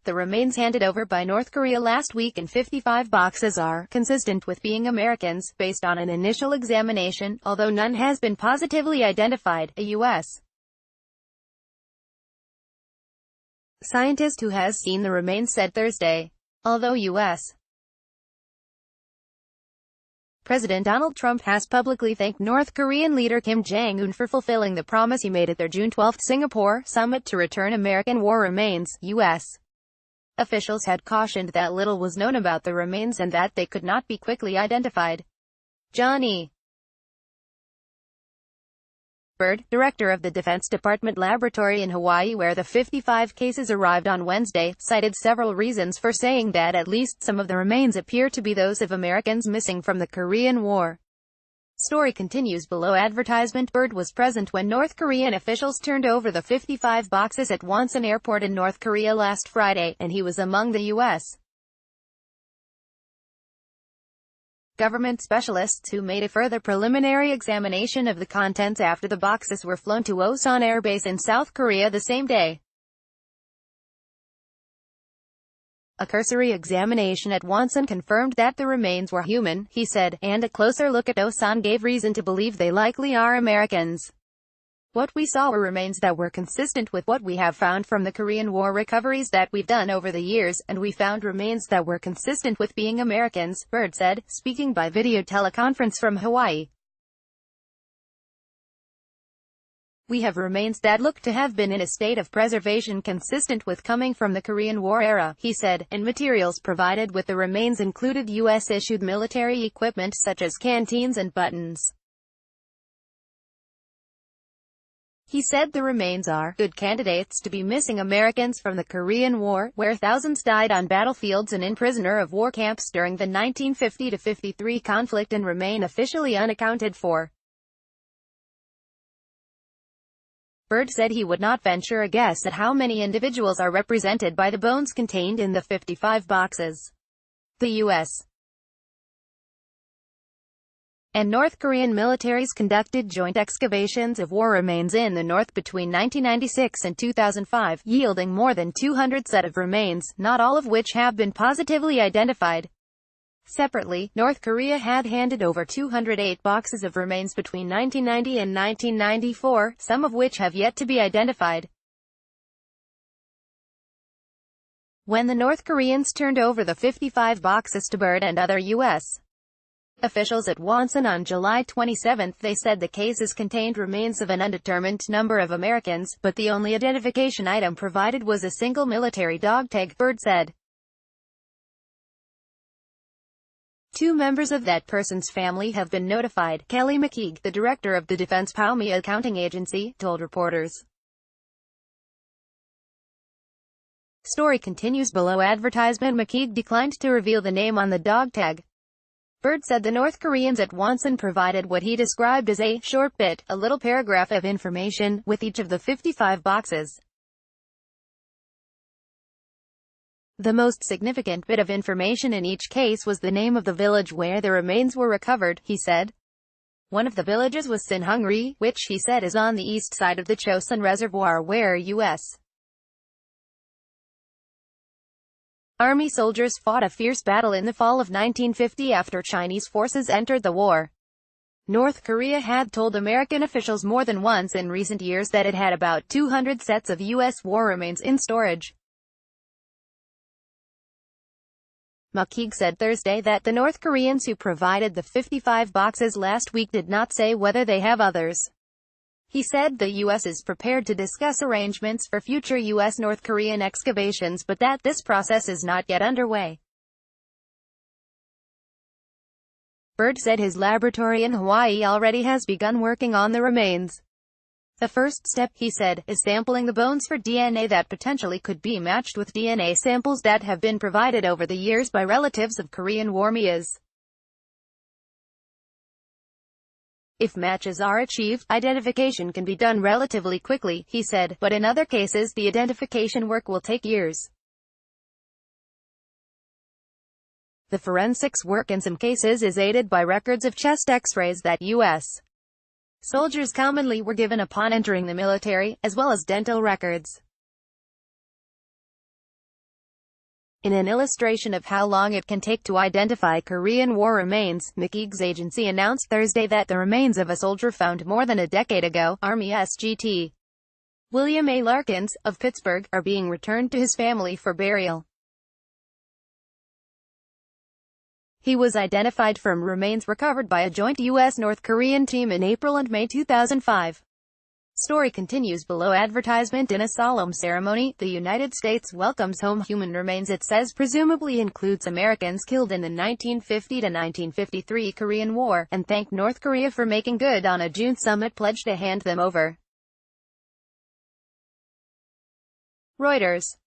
the remains handed over by North Korea last week in 55 boxes are consistent with being Americans, based on an initial examination, although none has been positively identified, a U.S. scientist who has seen the remains said Thursday. Although U.S. President Donald Trump has publicly thanked North Korean leader Kim Jong-un for fulfilling the promise he made at their June 12 Singapore summit to return American war remains, U.S. officials had cautioned that little was known about the remains and that they could not be quickly identified. John E. Byrd, director of the Defense Department laboratory in Hawaii where the 55 cases arrived on Wednesday, cited several reasons for saying that at least some of the remains appear to be those of Americans missing from the Korean War. Story continues below advertisement. Byrd was present when North Korean officials turned over the 55 boxes at Wonsan Airport in North Korea last Friday, and he was among the U.S. government specialists who made a further preliminary examination of the contents after the boxes were flown to Osan Air Base in South Korea the same day. A cursory examination at Wonsan confirmed that the remains were human, he said, and a closer look at Osan gave reason to believe they likely are Americans. What we saw were remains that were consistent with what we have found from the Korean War recoveries that we've done over the years, and we found remains that were consistent with being Americans, Byrd said, speaking by video teleconference from Hawaii. We have remains that look to have been in a state of preservation consistent with coming from the Korean War era, he said, and materials provided with the remains included U.S.-issued military equipment such as canteens and buttons. He said the remains are good candidates to be missing Americans from the Korean War, where thousands died on battlefields and in prisoner of war camps during the 1950-53 conflict and remain officially unaccounted for. Byrd said he would not venture a guess at how many individuals are represented by the bones contained in the 55 boxes. The U.S. and North Korean militaries conducted joint excavations of war remains in the north between 1996 and 2005, yielding more than 200 set of remains, not all of which have been positively identified. Separately, North Korea had handed over 208 boxes of remains between 1990 and 1994, some of which have yet to be identified. When the North Koreans turned over the 55 boxes to Byrd and other U.S. officials at Wonsan on July 27, they said the cases contained remains of an undetermined number of Americans, but the only identification item provided was a single military dog tag, Byrd said. Two members of that person's family have been notified, Kelly McKeague, the director of the Defense PAUME accounting agency, told reporters. Story continues below advertisement. McKeague declined to reveal the name on the dog tag. Byrd said the North Koreans at Wonsan provided what he described as a short bit, a little paragraph of information, with each of the 55 boxes. The most significant bit of information in each case was the name of the village where the remains were recovered, he said. One of the villages was Sinhungri, which he said is on the east side of the Chosun Reservoir where U.S. Army soldiers fought a fierce battle in the fall of 1950 after Chinese forces entered the war. North Korea had told American officials more than once in recent years that it had about 200 sets of U.S. war remains in storage. McKeague said Thursday that the North Koreans who provided the 55 boxes last week did not say whether they have others. He said the U.S. is prepared to discuss arrangements for future U.S.-North Korean excavations but that this process is not yet underway. Byrd said his laboratory in Hawaii already has begun working on the remains. The first step, he said, is sampling the bones for DNA that potentially could be matched with DNA samples that have been provided over the years by relatives of Korean war MEAs. If matches are achieved, identification can be done relatively quickly, he said, but in other cases the identification work will take years. The forensics work in some cases is aided by records of chest X-rays that U.S. soldiers commonly were given upon entering the military, as well as dental records. In an illustration of how long it can take to identify Korean War remains, McKeague's agency announced Thursday that the remains of a soldier found more than a decade ago, Army SGT William A. Larkins, of Pittsburgh, are being returned to his family for burial. He was identified from remains recovered by a joint U.S.-North Korean team in April and May 2005. Story continues below. Advertisement. In a solemn ceremony, the United States welcomes home human remains it says presumably includes Americans killed in the 1950-1953 Korean War, and thanked North Korea for making good on a June summit pledge to hand them over. Reuters.